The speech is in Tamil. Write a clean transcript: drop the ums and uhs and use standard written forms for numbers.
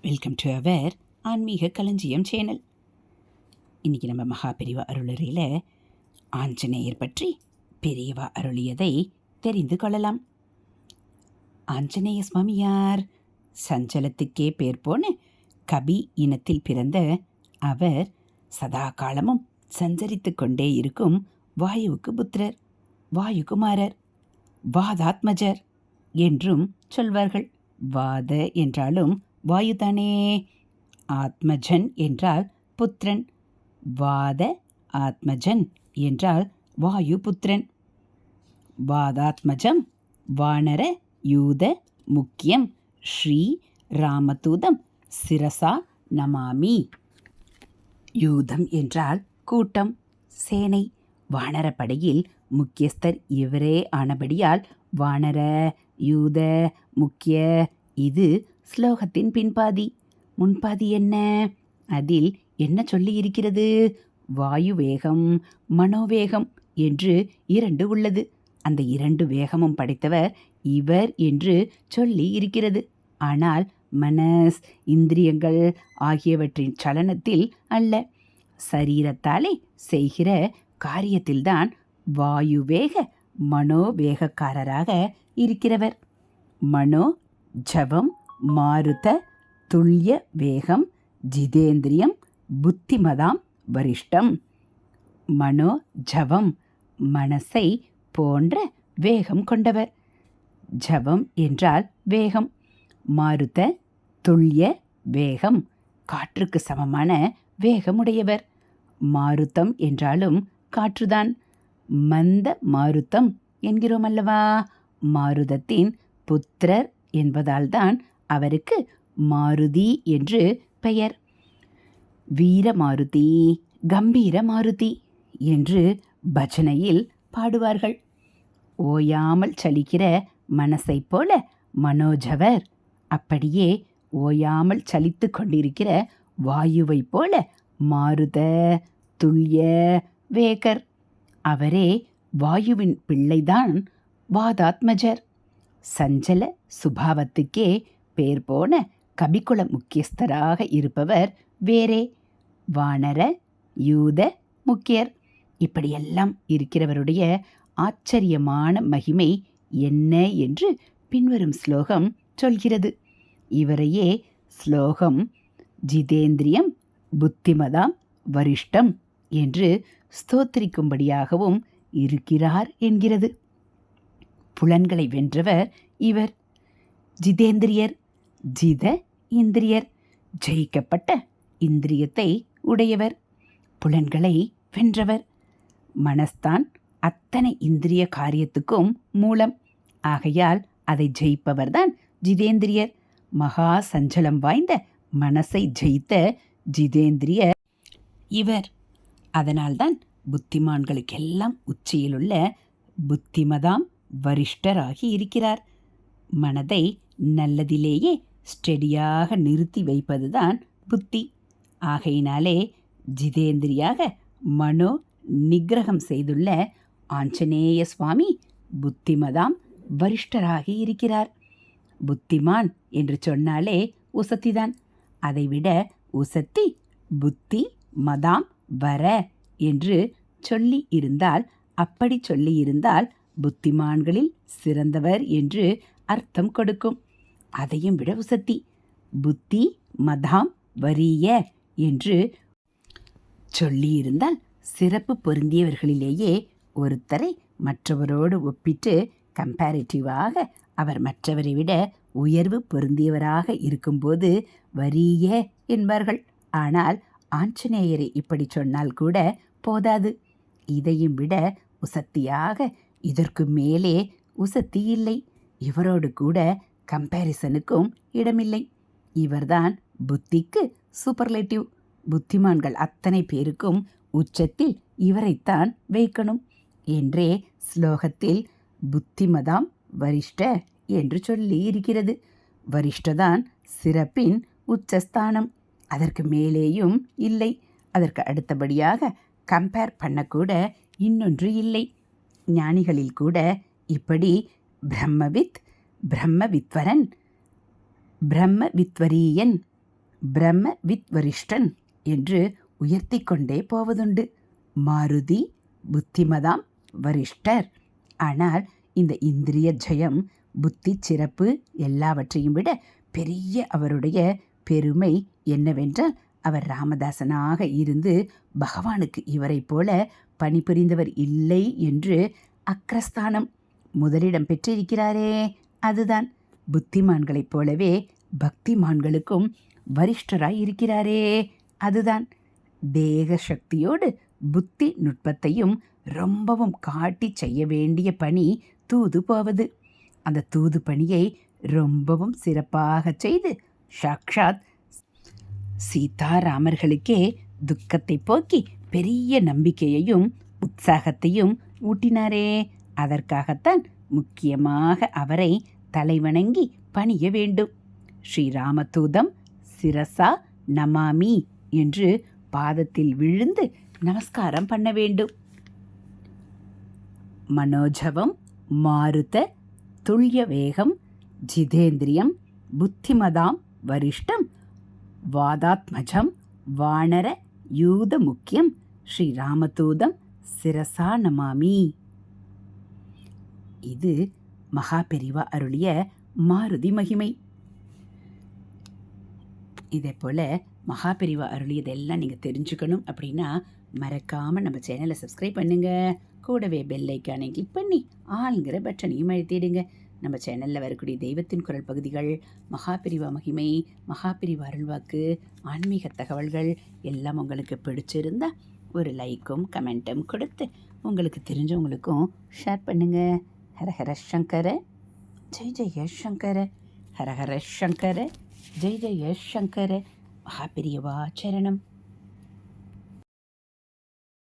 வெல்கம் டு அவர் ஆன்மீக களஞ்சியம் சேனல். இன்றைக்கி நம்ம மகா பெரியவா அருளறையில் ஆஞ்சநேயர் பற்றி பெரியவா அருளியதை தெரிந்து கொள்ளலாம். ஆஞ்சநேய சுவாமி யார்? சஞ்சலத்துக்கே பேர் போன கபி இனத்தில் பிறந்த அவர் சதா காலமும் சஞ்சரித்து கொண்டே இருக்கும் வாயுவுக்கு புத்திரர், வாயுகுமாரர், வாதாத்மஜர் என்றும் சொல்வார்கள். வாத என்றாலும் வாயுதானே. ஆத்மஜன் என்றால் புத்திரன், வாத ஆத்மஜன் என்றால் வாயு புத்திரன். வாதாத்மஜம் வானர யூத முக்கியம் ஸ்ரீ ராமதூதம் சிரசா நமாமி. யூதம் என்றால் கூட்டம், சேனை. வானரப்படையில் முக்கியஸ்தர் இவரே ஆனபடியால் வானர யூத முக்கிய. இது ஸ்லோகத்தின் பின்பாதி. முன்பாதி என்ன? அதில் என்ன சொல்லி இருக்கிறது? வாயு வேகம், மனோவேகம் என்று 2 உள்ளது. அந்த 2 வேகமும் படைத்தவர் இவர் என்று சொல்லி இருக்கிறது. ஆனால் மனஸ், இந்திரியங்கள் ஆகியவற்றின் சலனத்தில் அல்ல, சரீரத்தாலே செய்கிற காரியத்தில்தான் வாயுவேக மனோவேகக்காரராக இருக்கிறவர். மனோ ஜவம் மாருத துல்லிய வேகம் ஜிதேந்திரியம் புத்திமதாம் வரிஷ்டம். மனோ ஜவம் மனசை போன்ற வேகம் கொண்டவர். ஜவம் என்றால் வேகம். மாருத துல்லிய வேகம், காற்றுக்கு சமமான வேகமுடையவர். மாருத்தம் என்றாலும் காற்றுதான். மந்த மாருத்தம் என்கிறோம் அல்லவா? மாருதத்தின் புத்திரர் என்பதால்தான் அவருக்கு மாருதி என்று பெயர். வீர மாருதி, கம்பீர மாருதி என்று பஜனையில் பாடுவார்கள். ஓயாமல் சலிக்கிற மனசை போல மனோஜவர், அப்படியே ஓயாமல் சலித்து கொண்டிருக்கிற வாயுவை போல மாருத துல்லிய வேகர். அவரே வாயுவின் பிள்ளைதான் வாதாத்மஜர். சஞ்சல சுபாவத்துக்கே பேர் போன கபிகுல முக்கியஸ்தராக இருப்பவர் வேறே. வானர யூத முக்கியர். இப்படியெல்லாம் இருக்கிறவருடைய ஆச்சரியமான மகிமை என்ன என்று பின்வரும் ஸ்லோகம் சொல்கிறது. இவரையே ஸ்லோகம் ஜிதேந்திரியம் புத்திமதாம் வரிஷ்டம் என்று ஸ்தோத்திரிக்கும்படியாகவும் இருக்கிறார் என்கிறது. புலன்களை வென்றவர் இவர். ஜிதேந்திரியர், ஜித இந்திரியர், ஜெயிக்கப்பட்ட இந்திரியத்தை உடையவர். புலன்களை வென்றவர். மனஸ்தான் அத்தனை இந்திரிய காரியத்துக்கும் மூலம். ஆகையால் அதை ஜெயிப்பவர்தான் ஜிதேந்திரியர். மகா சஞ்சலம் வாய்ந்த மனசை ஜெயித்த ஜிதேந்திரியர் இவர். அதனால்தான் புத்திமான்களுக்கெல்லாம் உச்சியிலுள்ள புத்திமதாம் வரிஷ்டராகி இருக்கிறார். மனதை நல்லதிலேயே ஸ்டெடியாக நிறுத்தி வைப்பதுதான் புத்தி. ஆகையினாலே ஜிதேந்திரியாக மனோ நிகிரகம் செய்துள்ள ஆஞ்சநேய சுவாமி புத்திமதாம் வரிஷ்டராகி இருக்கிறார். புத்திமான் என்று சொன்னாலே உசத்திதான். அதைவிட உசத்தி புத்தி மதாம் வர என்று சொல்லி இருந்தால், அப்படி சொல்லி இருந்தால் புத்திமான்களில் சிறந்தவர் என்று அர்த்தம் கொடுக்கும். அதையும் விட உசத்தி புத்தி மதாம் வரிய என்று சொல்லியிருந்தால் சிறப்பு பொருந்தியவர்களிலேயே ஒருத்தரை மற்றவரோடு ஒப்பிட்டு கம்பேரிட்டிவாக அவர் மற்றவரை விட உயர்வு பொருந்தியவராக இருக்கும்போது வரிய என்பார்கள். ஆனால் ஆஞ்சநேயரை இப்படி சொன்னால் கூட போதாது. இதையும் விட உசத்தியாக இதற்கு மேலே உசத்தி இல்லை. இவரோடு கூட கம்பேரிசனுக்கும் இடமில்லை. இவர்தான் புத்திக்கு சூப்பர்லேட்டிவ். புத்திமான்கள் அத்தனை பேருக்கும் உச்சத்தில் இவரைத்தான் வைக்கணும் என்றே ஸ்லோகத்தில் புத்திமதாம் வரிஷ்ட என்று சொல்லி இருக்கிறது. வரிஷ்டதான் சிறப்பின் உச்சஸ்தானம். அதற்கு மேலேயும் இல்லை. அதற்கு அடுத்தபடியாக கம்பேர் பண்ணக்கூட இன்னொன்று இல்லை. ஞானிகளில் கூட இப்படி பிரம்மவித், பிரம்மவித்வரன், பிரம்மவித்வரீயன் பிரம்ம வித் வரிஷ்டன் என்று உயர்த்தி கொண்டே போவதுண்டு. மாருதி புத்திமதாம் வரிஷ்டர். ஆனால் இந்த இந்திரிய ஜெயம், புத்தி சிறப்பு எல்லாவற்றையும் விட பெரிய அவருடைய பெருமை என்னவென்றால், அவர் ராமதாசனாக இருந்து பகவானுக்கு இவரை போல பணிபுரிந்தவர் இல்லை என்று அக்ரஸ்தானம் முதலிடம் பெற்றிருக்கிறாரே. அதுதான் புத்திமான்களைப் போலவே பக்திமான்களுக்கும் வரிஷ்டராய் இருக்கிறாரே. அதுதான் தேக சக்தியோடு புத்தி நுட்பத்தையும் ரொம்பவும் காட்டி செய்ய வேண்டிய பணி தூது போவது. அந்த தூது பணியை ரொம்பவும் சிறப்பாக செய்து சாக்ஷாத் சீதாராமர்களுக்கே துக்கத்தை போக்கி பெரிய நம்பிக்கையையும் உற்சாகத்தையும் ஊட்டினாரே. அதற்காகத்தான் முக்கியமாக அவரை தலைவணங்கி பணிய வேண்டும். ஸ்ரீராமதூதம் சிரசா நமாமி என்று பாதத்தில் விழுந்து நமஸ்காரம் பண்ண வேண்டும். மனோஜவம் மாருத துல்ய வேகம் ஜிதேந்திரியம் புத்திமதாம் வரிஷ்டம் வாதாத்மஜம் வானர யூத முக்கியம் ஸ்ரீராமதூதம் சிரசா நமாமி. இது மகாபெரிவா அருளிய மாருதி மகிமை. இதே போல் மகாபெரிவா அருளியதெல்லாம் நீங்கள் தெரிஞ்சுக்கணும் அப்படின்னா மறக்காமல் நம்ம சேனலை சப்ஸ்கிரைப் பண்ணுங்கள். கூடவே பெல் ஐக்கானை கிளிக் பண்ணி ஆளுங்கிற பட்டனையும் அழுத்திடுங்க. நம்ம சேனலில் வரக்கூடிய தெய்வத்தின் குரல் பகுதிகள், மகாபெரிவா மகிமை, மகாபெரிவா அருள்வாக்கு, ஆன்மீக தகவல்கள் எல்லாம் உங்களுக்கு பிடிச்சிருந்தா ஒரு லைக்கும் கமெண்ட்டும் கொடுத்து உங்களுக்கு தெரிஞ்சவங்களுக்கும் ஷேர் பண்ணுங்கள். ஹரஹர சங்கர ஜெய் ஜெய சங்கர, ஹரஹர சங்கர ஜெய் ஜெய சங்கர. மகாபெரிவா சரணம்.